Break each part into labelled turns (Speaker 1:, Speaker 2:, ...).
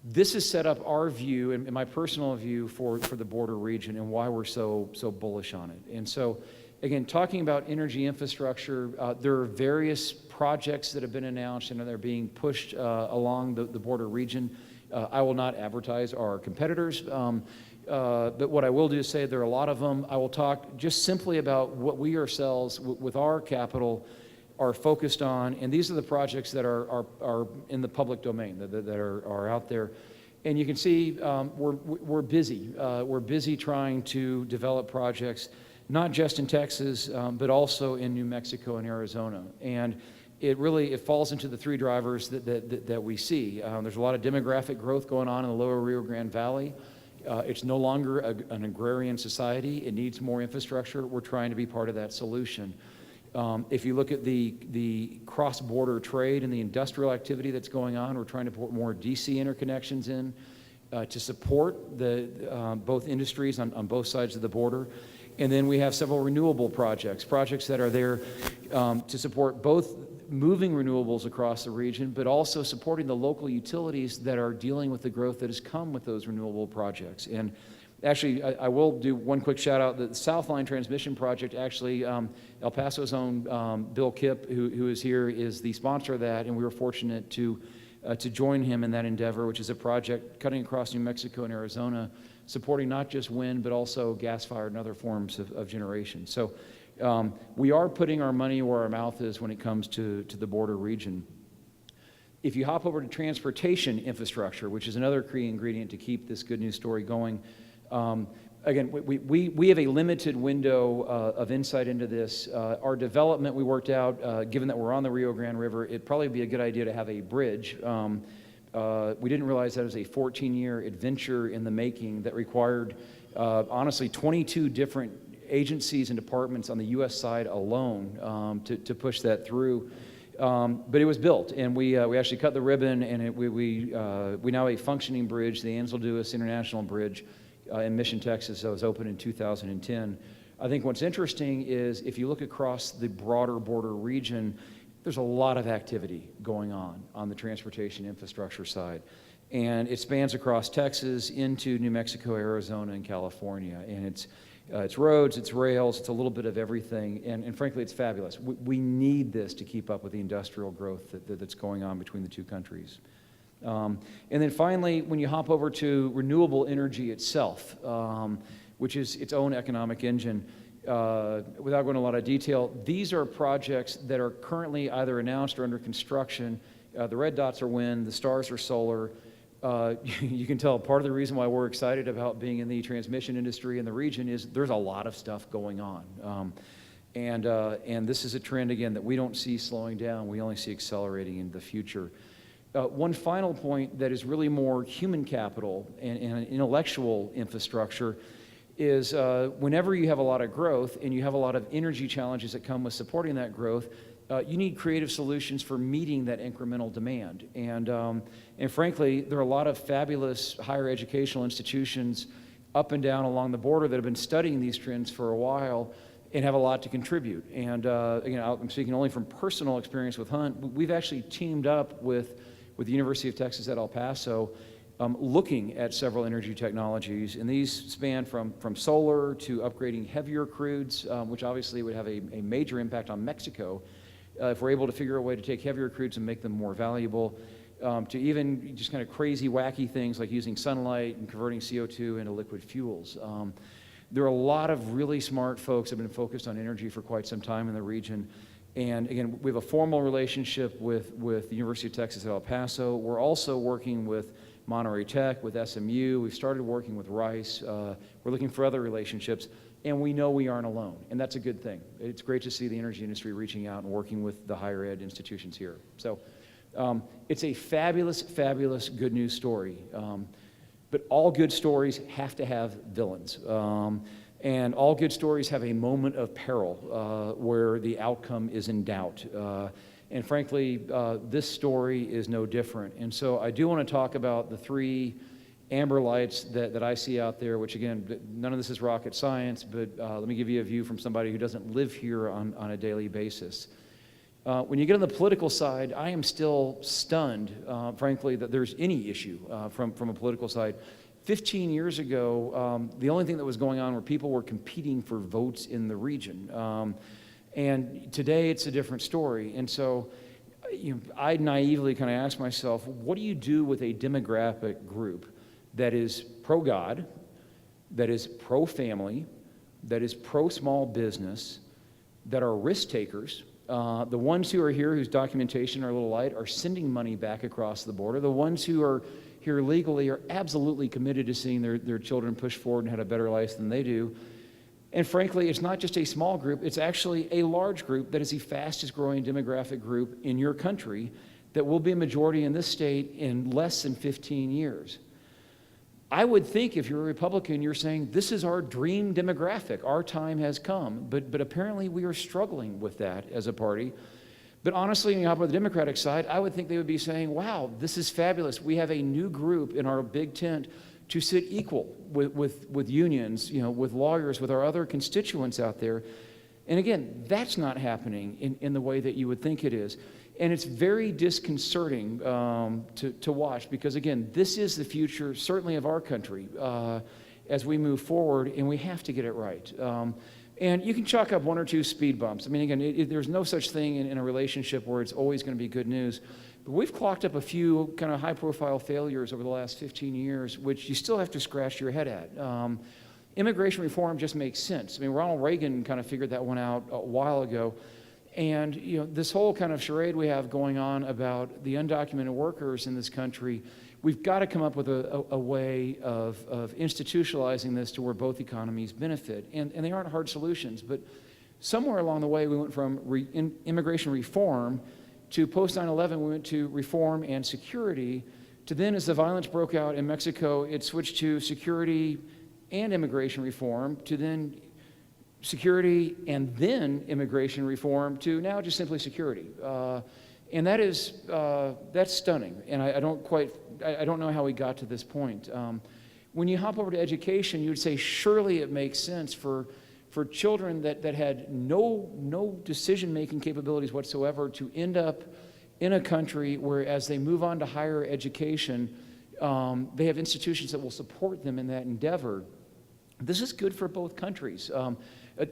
Speaker 1: This has set up our view and my personal view for the border region and why we're so bullish on it. And so, again, talking about energy infrastructure, there are various projects that have been announced and they're being pushed along the border region. I will not advertise our competitors, but what I will do is say there are a lot of them. I will talk just simply about what we ourselves, with our capital, are focused on, and these are the projects that are in the public domain, that are out there. And you can see we're busy. We're busy trying to develop projects, not just in Texas, but also in New Mexico and Arizona. And it falls into the three drivers that we see. There's a lot of demographic growth going on in the lower Rio Grande Valley. It's no longer an agrarian society. It needs more infrastructure. We're trying to be part of that solution. If you look at the cross-border trade and the industrial activity that's going on, we're trying to put more DC interconnections in to support both industries on both sides of the border. And then we have several renewable projects that are there to support both moving renewables across the region, but also supporting the local utilities that are dealing with the growth that has come with those renewable projects. And actually, I will do one quick shout out. The Southline Transmission Project, actually, El Paso's own Bill Kipp, who is here, is the sponsor of that, and we were fortunate to join him in that endeavor, which is a project cutting across New Mexico and Arizona, supporting not just wind, but also gas-fired and other forms of generation. So we are putting our money where our mouth is when it comes to the border region. If you hop over to transportation infrastructure, which is another key ingredient to keep this good news story going, again, we have a limited window of insight into this. Our development, we worked out, given that we're on the Rio Grande River, it'd probably be a good idea to have a bridge. We didn't realize that was a 14-year adventure in the making that required, honestly, 22 different agencies and departments on the U.S. side alone to push that through. But it was built, and we actually cut the ribbon, and we now have a functioning bridge, the Ansel Lewis International Bridge in Mission, Texas, that was opened in 2010. I think what's interesting is if you look across the broader border region, there's a lot of activity going on the transportation infrastructure side. And it spans across Texas into New Mexico, Arizona, and California. And it's roads, it's rails, it's a little bit of everything. And frankly, it's fabulous. We need this to keep up with the industrial growth that's going on between the two countries. And then finally, when you hop over to renewable energy itself, which is its own economic engine, without going into a lot of detail, these are projects that are currently either announced or under construction. The red dots are wind, the stars are solar. You can tell part of the reason why we're excited about being in the transmission industry in the region is there's a lot of stuff going on. And this is a trend, again, that we don't see slowing down. We only see accelerating in the future. One final point that is really more human capital and intellectual infrastructure is whenever you have a lot of growth and you have a lot of energy challenges that come with supporting that growth, you need creative solutions for meeting that incremental demand. And frankly, there are a lot of fabulous higher educational institutions up and down along the border that have been studying these trends for a while and have a lot to contribute. And again, I'm speaking only from personal experience with Hunt. We've actually teamed up with the University of Texas at El Paso, looking at several energy technologies, and these span from solar to upgrading heavier crudes, which obviously would have a major impact on Mexico if we're able to figure out a way to take heavier crudes and make them more valuable, to even just kind of crazy, wacky things like using sunlight and converting CO2 into liquid fuels. There are a lot of really smart folks that have been focused on energy for quite some time in the region. And again, we have a formal relationship with the University of Texas at El Paso. We're also working with Monterey Tech, with SMU. We've started working with Rice. We're looking for other relationships, and we know we aren't alone, and that's a good thing. It's great to see the energy industry reaching out and working with the higher ed institutions here. So it's a fabulous, fabulous good news story. But all good stories have to have villains. And all good stories have a moment of peril where the outcome is in doubt. And frankly, this story is no different. And so I do want to talk about the three amber lights that I see out there, which again, none of this is rocket science, but let me give you a view from somebody who doesn't live here on a daily basis. When you get on the political side, I am still stunned, frankly, that there's any issue from a political side. 15 years ago, the only thing that was going on were people were competing for votes in the region. And today it's a different story. And so I naively kind of ask myself, what do you do with a demographic group that is pro-God, that is pro-family, that is pro-small business, that are risk takers? The ones who are here whose documentation are a little light are sending money back across the border. The ones who are here legally are absolutely committed to seeing their children push forward and have a better life than they do. And frankly, it's not just a small group, it's actually a large group that is the fastest growing demographic group in your country that will be a majority in this state in less than 15 years. I would think if you're a Republican, you're saying, this is our dream demographic, our time has come. But apparently we are struggling with that as a party. But honestly, when you hop on the Democratic side, I would think they would be saying, wow, this is fabulous. We have a new group in our big tent to sit equal with unions, with lawyers, with our other constituents out there. And again, that's not happening in the way that you would think it is. And it's very disconcerting to watch because, again, this is the future, certainly of our country, as we move forward, and we have to get it right. And you can chalk up one or two speed bumps. I mean, again, there's no such thing in a relationship where it's always going to be good news. But we've clocked up a few kind of high-profile failures over the last 15 years, which you still have to scratch your head at. Immigration reform just makes sense. I mean, Ronald Reagan kind of figured that one out a while ago. And this whole kind of charade we have going on about the undocumented workers in this country, we've got to come up with a way of institutionalizing this to where both economies benefit. And they aren't hard solutions, but somewhere along the way we went from immigration reform to post 9/11, we went to reform and security, to then as the violence broke out in Mexico, it switched to security and immigration reform, to then security and then immigration reform, to now just simply security. And that's stunning. And I don't know how we got to this point. When you hop over to education, you would say surely it makes sense for children that had no decision-making capabilities whatsoever to end up in a country where as they move on to higher education, they have institutions that will support them in that endeavor. This is good for both countries.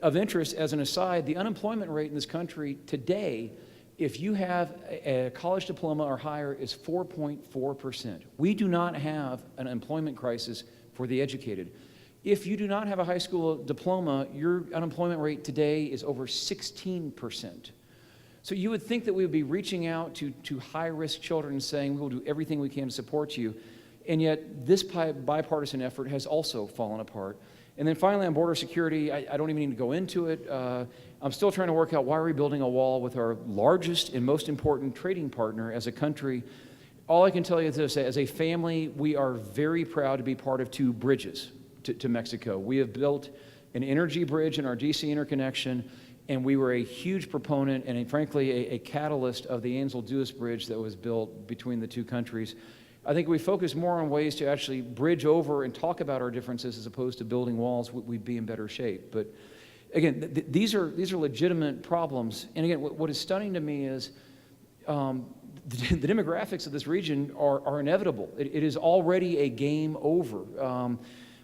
Speaker 1: Of interest, as an aside, the unemployment rate in this country today, if you have a college diploma or higher, is 4.4%. We do not have an employment crisis for the educated. If you do not have a high school diploma, your unemployment rate today is over 16%. So you would think that we would be reaching out to high-risk children and saying, we will do everything we can to support you. And yet this bipartisan effort has also fallen apart. And then finally on border security, I don't even need to go into it. I'm still trying to work out why we're building a wall with our largest and most important trading partner as a country. All I can tell you is this, as a family, we are very proud to be part of two bridges to Mexico. We have built an energy bridge in our DC interconnection, and we were a huge proponent and frankly a catalyst of the Anzal-Duas Bridge that was built between the two countries. I think we focus more on ways to actually bridge over and talk about our differences as opposed to building walls, we'd be in better shape. But again, these are legitimate problems. And again, what is stunning to me is the demographics of this region are inevitable. It is already a game over.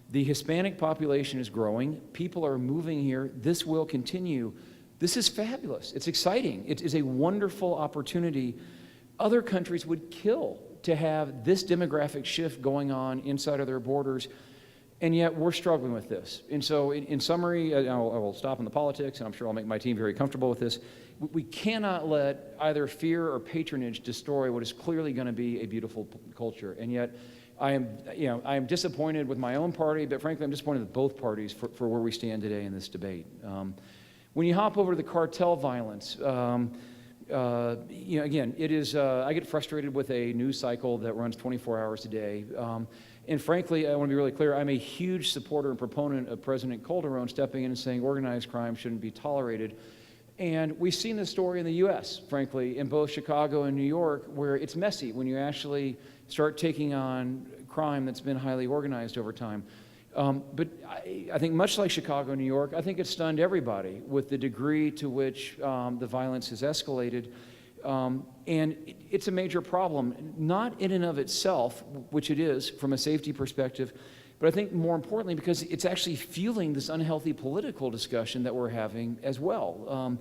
Speaker 1: The Hispanic population is growing. People are moving here. This will continue. This is fabulous. It's exciting. It is a wonderful opportunity. Other countries would kill to have this demographic shift going on inside of their borders, and yet we're struggling with this. And so in summary, I will stop on the politics, and I'm sure I'll make my team very comfortable with this. We cannot let either fear or patronage destroy what is clearly going to be a beautiful culture. And yet I am disappointed with my own party, but frankly I'm disappointed with both parties for where we stand today in this debate. When you hop over to the cartel violence, again, it is, I get frustrated with a news cycle that runs 24 hours a day. And frankly, I want to be really clear, I'm a huge supporter and proponent of President Calderon stepping in and saying organized crime shouldn't be tolerated. And we've seen this story in the U.S., frankly, in both Chicago and New York, where it's messy when you actually start taking on crime that's been highly organized over time. But I think much like Chicago, New York, I think it stunned everybody with the degree to which the violence has escalated. And it's a major problem, not in and of itself, which it is from a safety perspective, but I think more importantly because it's actually fueling this unhealthy political discussion that we're having as well.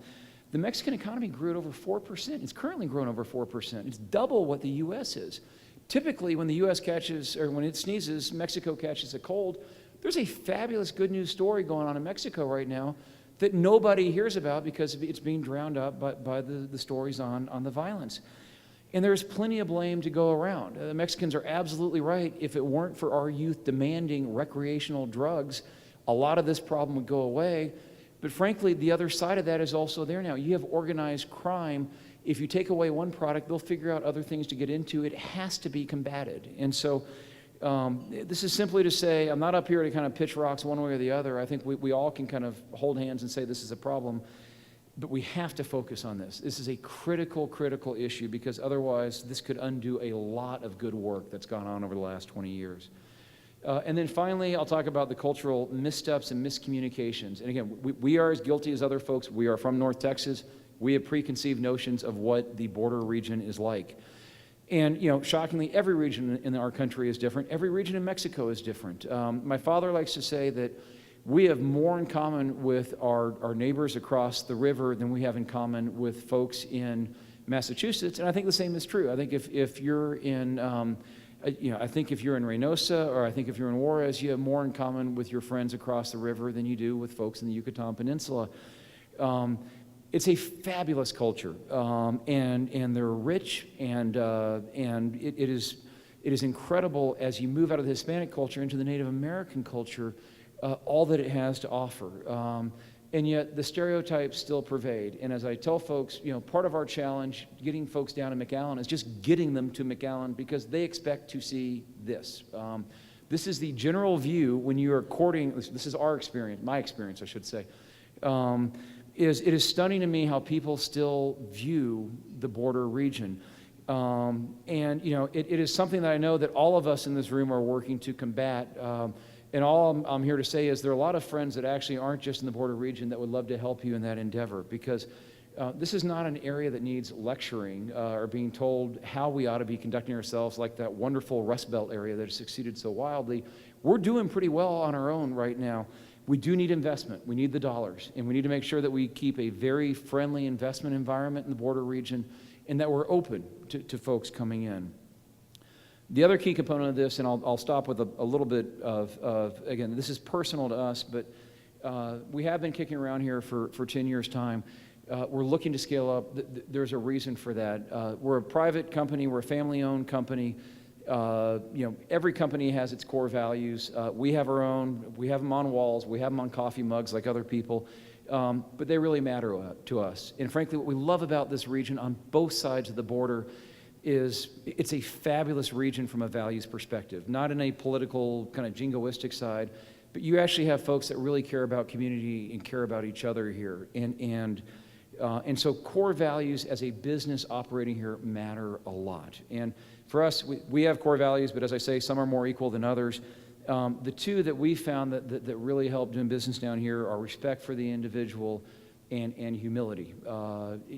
Speaker 1: The Mexican economy grew at over 4%. It's currently grown over 4%. It's double what the U.S. is. Typically, when the U.S. catches, or when it sneezes, Mexico catches a cold. There's a fabulous good news story going on in Mexico right now that nobody hears about because it's being drowned out by the stories on the violence. And there's plenty of blame to go around. The Mexicans are absolutely right. If it weren't for our youth demanding recreational drugs, a lot of this problem would go away. But frankly, the other side of that is also there now. You have organized crime. If you take away one product, they'll figure out other things to get into. It has to be combated. And so this is simply to say, I'm not up here to kind of pitch rocks one way or the other. I think we all can kind of hold hands and say this is a problem. But we have to focus on this. This is a critical, critical issue because otherwise this could undo a lot of good work that's gone on over the last 20 years. And then finally, I'll talk about the cultural missteps and miscommunications. And again, we are as guilty as other folks. We are from North Texas. We have preconceived notions of what the border region is like. And, shockingly, every region in our country is different. Every region in Mexico is different. My father likes to say that we have more in common with our neighbors across the river than we have in common with folks in Massachusetts. And I think the same is true. I think if you're in I think if you're in Reynosa or I think if you're in Juarez, you have more in common with your friends across the river than you do with folks in the Yucatan Peninsula. It's a fabulous culture, and they're rich, and it is incredible as you move out of the Hispanic culture into the Native American culture, all that it has to offer. And yet the stereotypes still pervade. And as I tell folks, part of our challenge getting folks down to McAllen is just getting them to McAllen because they expect to see this. This is the general view when you are courting, this is our experience, my experience I should say, it is stunning to me how people still view the border region. And it is something that I know that all of us in this room are working to combat. And all I'm here to say is there are a lot of friends that actually aren't just in the border region that would love to help you in that endeavor because this is not an area that needs lecturing or being told how we ought to be conducting ourselves like that wonderful Rust Belt area that has succeeded so wildly. We're doing pretty well on our own right now. We do need investment. We need the dollars. And we need to make sure that we keep a very friendly investment environment in the border region and that we're open to folks coming in. The other key component of this, and I'll stop with a little bit of, again, this is personal to us, but we have been kicking around here for 10 years' time. We're looking to scale up. There's a reason for that. We're a private company. We're a family-owned company. Every company has its core values. We have our own. We have them on walls. We have them on coffee mugs like other people. But they really matter to us. And frankly, what we love about this region on both sides of the border is it's a fabulous region from a values perspective, not in a political kind of jingoistic side, but you actually have folks that really care about community and care about each other here. And so core values as a business operating here matter a lot. And for us, we have core values, but as I say, some are more equal than others. The two that we found that really help doing business down here are respect for the individual and humility.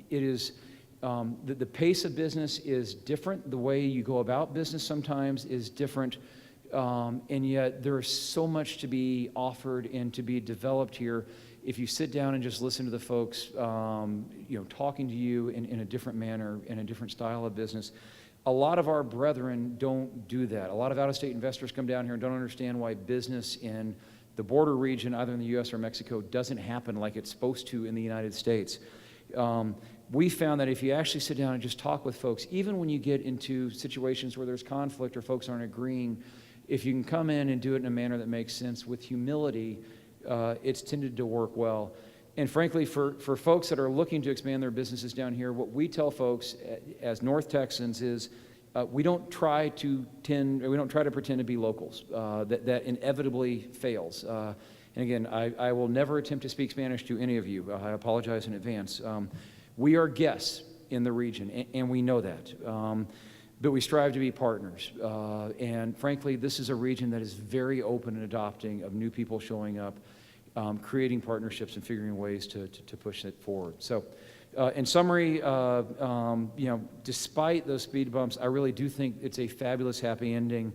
Speaker 1: It is the pace of business is different. The way you go about business sometimes is different. And yet there is so much to be offered and to be developed here if you sit down and just listen to the folks talking to you in a different manner, in a different style of business. A lot of our brethren don't do that. A lot of out-of-state investors come down here and don't understand why business in the border region, either in the U.S. or Mexico, doesn't happen like it's supposed to in the United States. We found that if you actually sit down and just talk with folks, even when you get into situations where there's conflict or folks aren't agreeing, if you can come in and do it in a manner that makes sense with humility, it's tended to work well. And frankly, for folks that are looking to expand their businesses down here, what we tell folks as North Texans is we don't try to pretend to be locals. That inevitably fails. And again, I will never attempt to speak Spanish to any of you. I apologize in advance. We are guests in the region, and we know that. but we strive to be partners. And frankly, this is a region that is very open and adopting of new people showing up, creating partnerships and figuring ways to push it forward. So in summary, despite those speed bumps, I really do think it's a fabulous happy ending.